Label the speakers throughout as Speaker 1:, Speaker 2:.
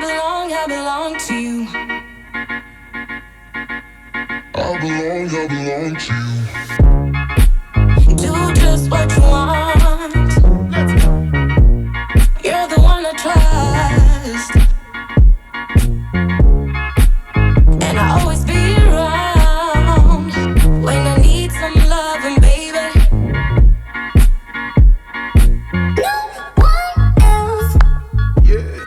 Speaker 1: I belong to you. I belong to you. Do just what you want. You're the one I trust, and I always be around when I need some loving, baby. No one else. Yeah.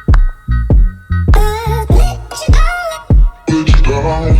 Speaker 1: Let you down. Let you down.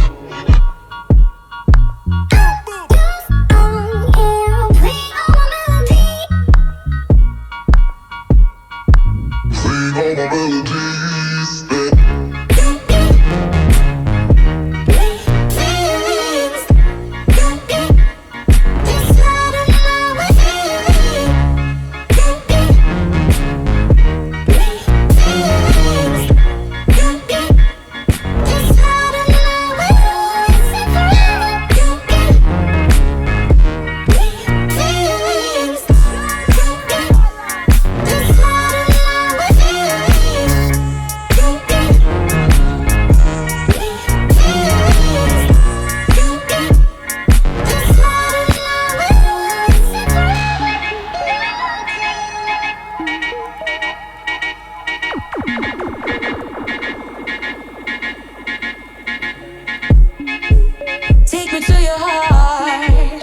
Speaker 1: Take me to your heart.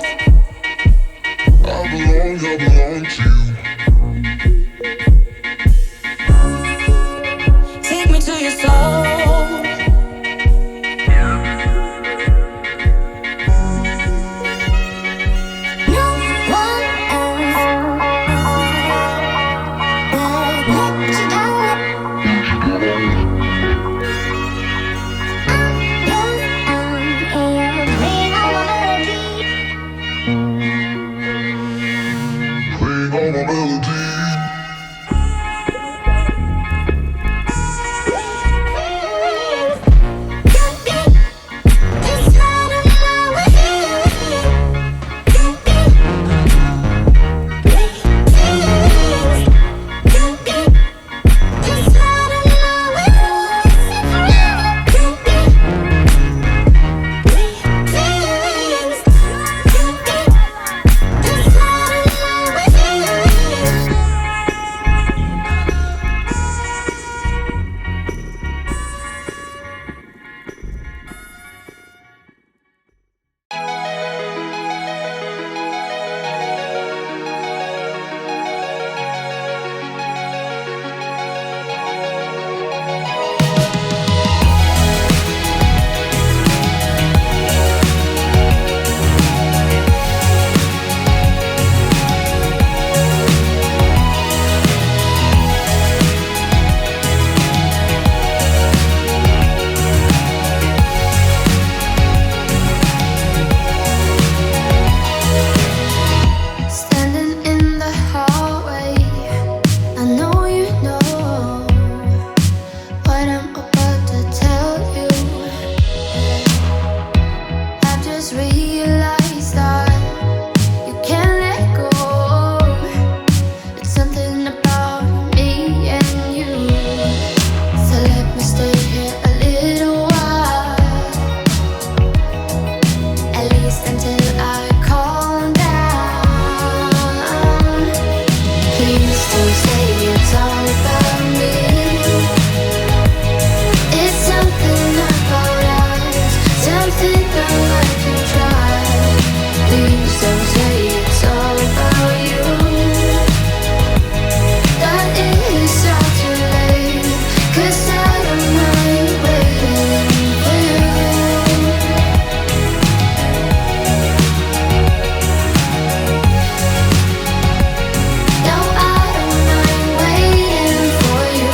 Speaker 1: I belong to you. Take me to your soul. No one else will let you down. Playing all my melody. Standing in the hallway, I know you know what I'm about to tell you. I've just realized that you can't let go. It's something about me and you. So let me stay here a little while, at least until I calm down. Please don't say it's all about me. It's something about us, something that I can try. Please don't say it's all about you. That is not too late, 'cause I don't mind waiting for you. No, I don't mind waiting for you.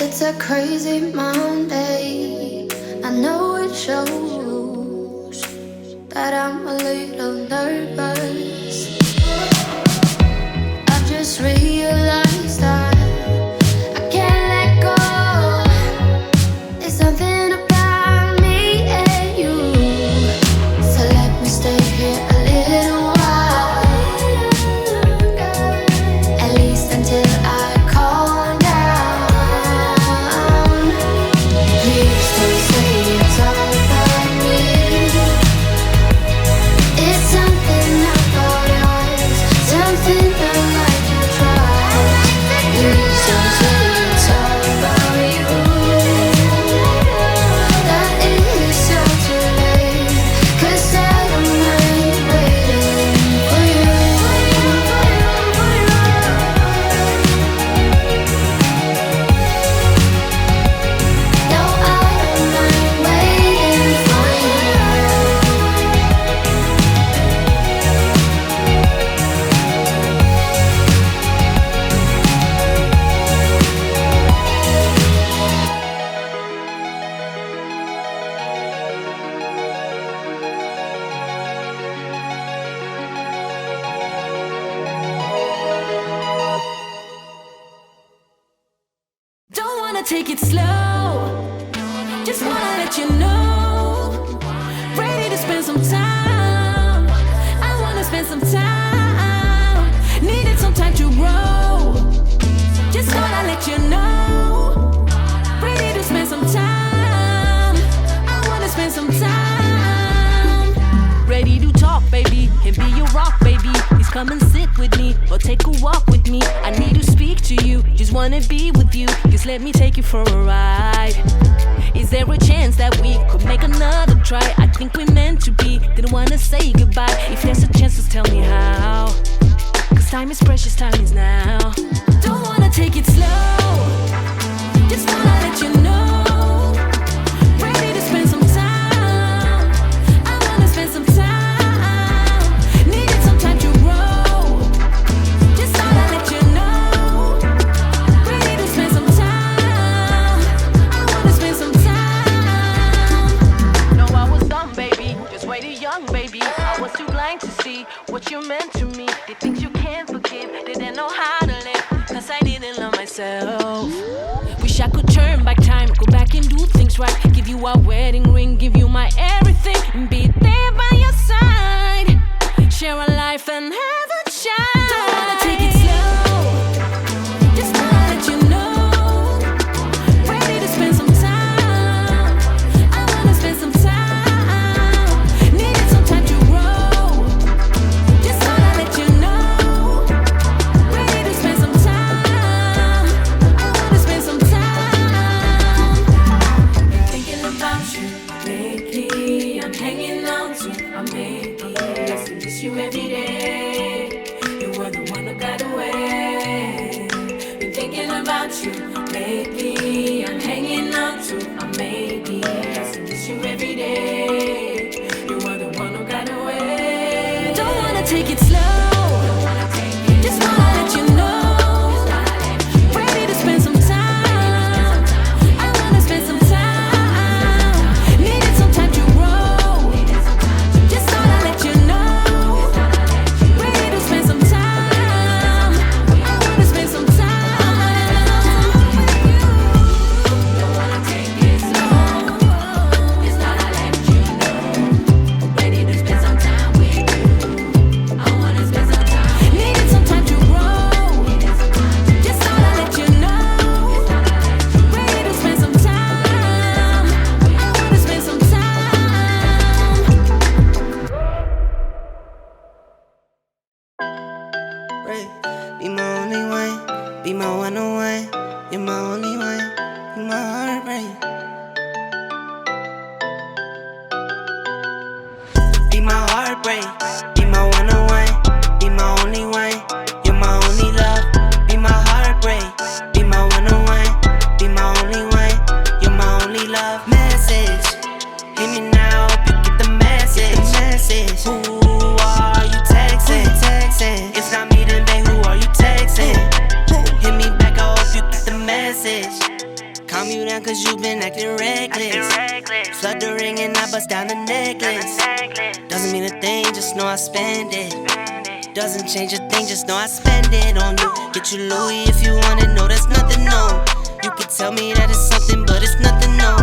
Speaker 1: It's a crazy Monday. I know it shows that I'm a little nervous. I've just realized that I can't let go. There's something about me and you. take it slow. Just wanna let you know. Ready to spend some time. I wanna spend some time. Needed some time to grow. Just wanna let you know. Ready to spend some time. I wanna spend some time. Ready to talk, baby, and be your rock, baby. Please come and sit with me, or take a walk with me. I need to speak to you, just wanna be with you. Just let me take you for a ride. Is there a chance that we could make another try? I think we're meant to be, didn't wanna say goodbye. If there's a chance, just tell me how. Cause time is precious, time is now. Don't wanna take it slow. Just wanna let you know. Ready to spend some time. I wanna spend some time. Needed some time to grow. Just wanna let you know. Ready to spend some time. I wanna spend some time. No, I was dumb, baby. Just way too young, baby. I was too blind to see what you meant to me. The things you can't forgive, didn't know how to live. Cause I didn't love myself. Wish I could turn back time, go back and do things right. Give you a wedding ring, give you my everything, and be there by your side. Share a life and have a child. Don't wanna take it slow. Just wanna let you know. Ready to spend some time. I wanna spend some time. Needed some time to grow. Just wanna let you know. Ready to spend some time. I wanna spend some time. Thinking about you lately. I'm hanging on to a maybe. I still miss you every day. You were the one who got away. Been thinking about you lately. I'm hanging on to a maybe. I still miss you every day. You were the one who got away. Don't wanna take it slow. Just wanna let you know. Ready to spend some time. I wanna spend some time. Needed some time to grow. Just wanna let you know. Ready to spend some time. I wanna spend some time with you. Don't wanna take it slow. It's not I let you know. Ready to spend some time with you. I wanna spend some time. Needed some time to grow. Just wanna let you know. Ready to spend some time. I wanna spend some time.
Speaker 2: Right. Be my only one, be my one on one. You're my only one, you're my heartbreak. Be my heartbreak, be my one on one, be my only one. You're my only love, be my heartbreak, be my one on one, be my only one. You're my only love. Message, hear me now, hope you get the message. Who are you texting? It's not me, then babe, who are you texting? Hit me back, I hope you get the message. Calm you down cause you been acting reckless. Flood the ring and I bust down the necklace. Doesn't mean a thing, just know I spend it. Doesn't change a thing, just know I spend it on you. Get you Louis if you want it, no, that's nothing, no. You can tell me that it's something, but it's nothing, no.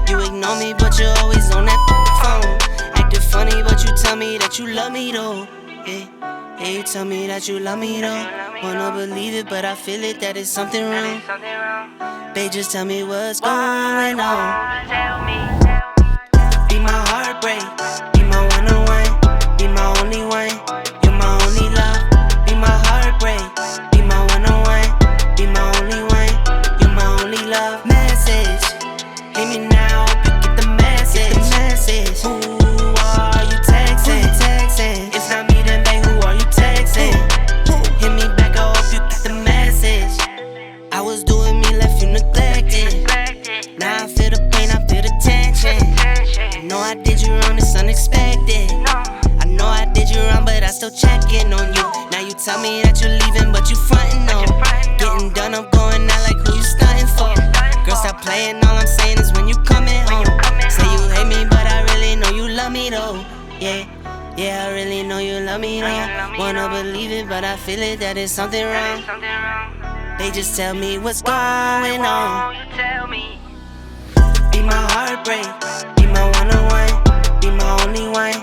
Speaker 2: You ignore me, but you're always on that phone. Acting funny, but you tell me that you love me, though. Yeah, you tell me that you love me, though. Wanna believe it, but I feel it, that it's something wrong. Babe, just tell me what's going on. Be my heartbreak, be my one on one, be my only one. You're my only love, be my heartbreak, be my one on one, be my only one. You're my only love. Message, hear me now, hope you get the message. Who are you texting? It's not me, then babe, who are you texting? Hit me back, I hope you get the message. I was doing me, left you neglected. Now I feel the pain, I feel the tension. I know I did you wrong, it's unexpected. I know I did you wrong, but I still checking on you. Now you tell me that you're leaving, but you frontin' on. Getting done, I'm going out like who you stuntin' for. Girl, stop playing, all I'm saying is when you coming home. Say you hate me, but I really know you love me though. Yeah, I really know you love me though. Wanna believe it, but I feel it, that it's something wrong. They just tell me what's going on. Be my heartbreak, be my one-on-one, be my only one,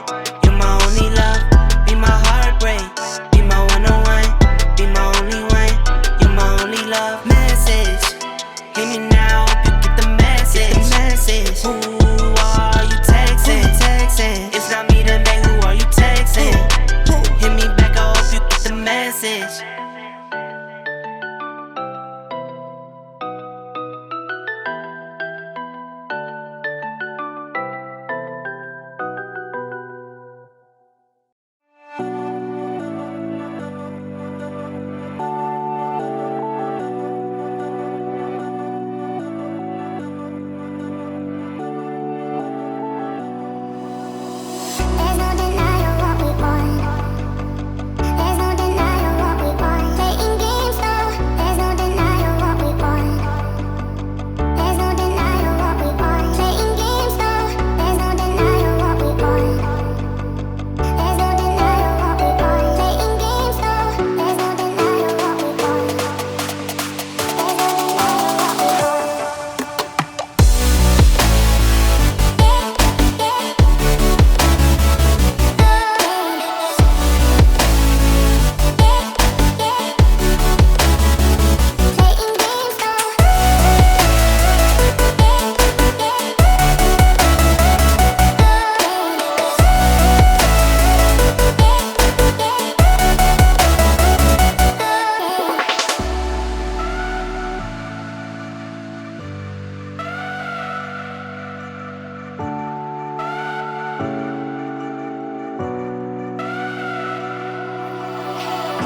Speaker 2: you're my only love. Be my heartbreak, be my one-on-one, be my only one, you're my only love. Message, hit me now, hope you get the message. Who are you texting? If not me, then babe, who are you texting? Hit me back, I hope you get the message.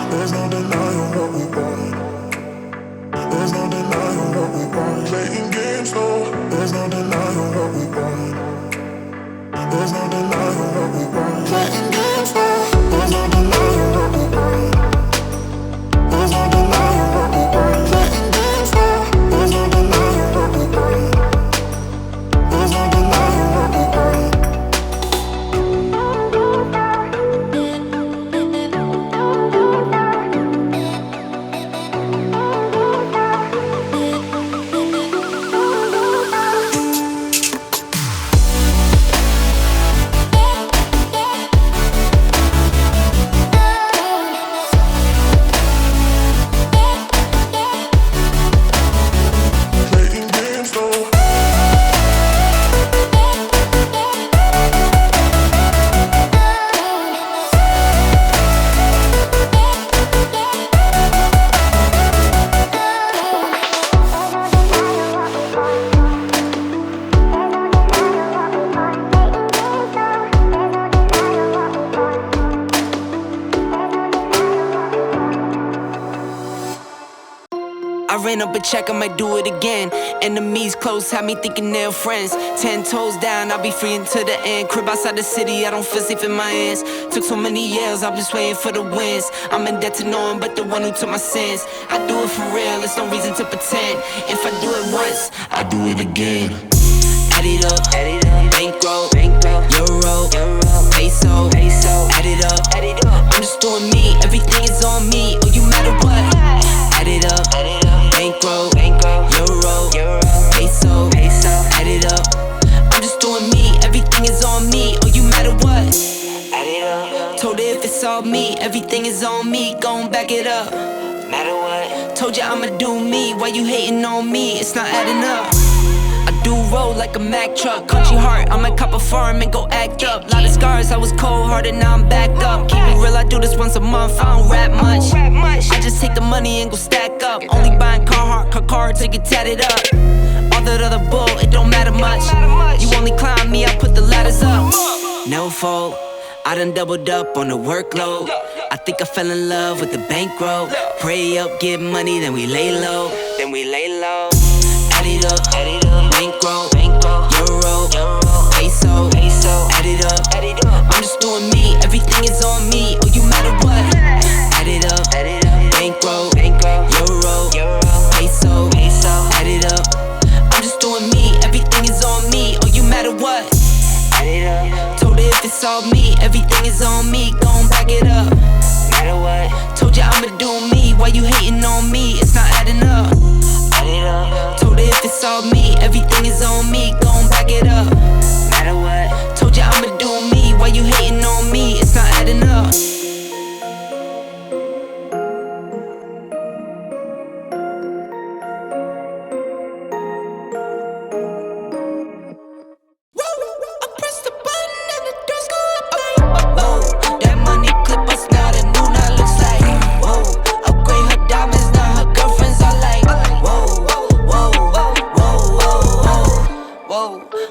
Speaker 3: There's no denying what we want. There's no denying what we want. Playing games, no. There's no denying what we want. There's no denying what we want. Playing games, no. There's no denying what we want. There's no denying what we want. Playing games, no. There's no denying what we want. There's no denying what we want.
Speaker 2: I ran up a check, I might do it again. Enemies close, had me thinking they're friends. 10 toes down, I'll be free until the end. Crib outside the city, I don't feel safe in my hands. Took so many years, I'm just waiting for the wins. I'm in debt to no one but the one who took my sins. I do it for real, there's no reason to pretend. If I do it once, I do it again. Add it up, bankroll, euro, peso, add it up. I'm just doing me, everything is on me. Oh, you matter what? Add it up, bankroll, euro, peso, add it up. I'm just doing me, everything is on me. Oh, you matter what? Add it up. Told her if it's all me, everything is on me. Gon' back it up. Matter what? Told ya I'ma do me. Why you hating on me? It's not adding up. I do roll like a Mack truck. Country heart, I might cop a farm and go act up. Lot of scars, I was cold-hearted, now I'm backed up. Keep it real, I do this once a month, I don't rap much. I just take the money and go stack up. Only buying car to get tatted up. All that other bull, it don't matter much. You only climb me, I put the ladders up. No fault, I done doubled up on the workload. I think I fell in love with the bankroll. Pray up, get money, then we lay low. Add it up, bankroll, euro, peso, add it up. I'm just doing me, everything is on me. Oh, you matter what? Add it up, bankroll, euro, peso, add it up. I'm just doing me, everything is on me. Oh, you matter what? Add it up. Told her if it's all me, everything is on me. Gon' back it up. Matter what? Told ya I'ma do me. why you hating on me? It's not adding up. Add it up. Told her if it's all me, everything is on me. Gon' back it up. Matter what. Told you I'ma do me, why you hating on me? It's not adding up.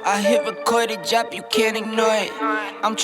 Speaker 2: I hit record a drop, you can't ignore it. I'm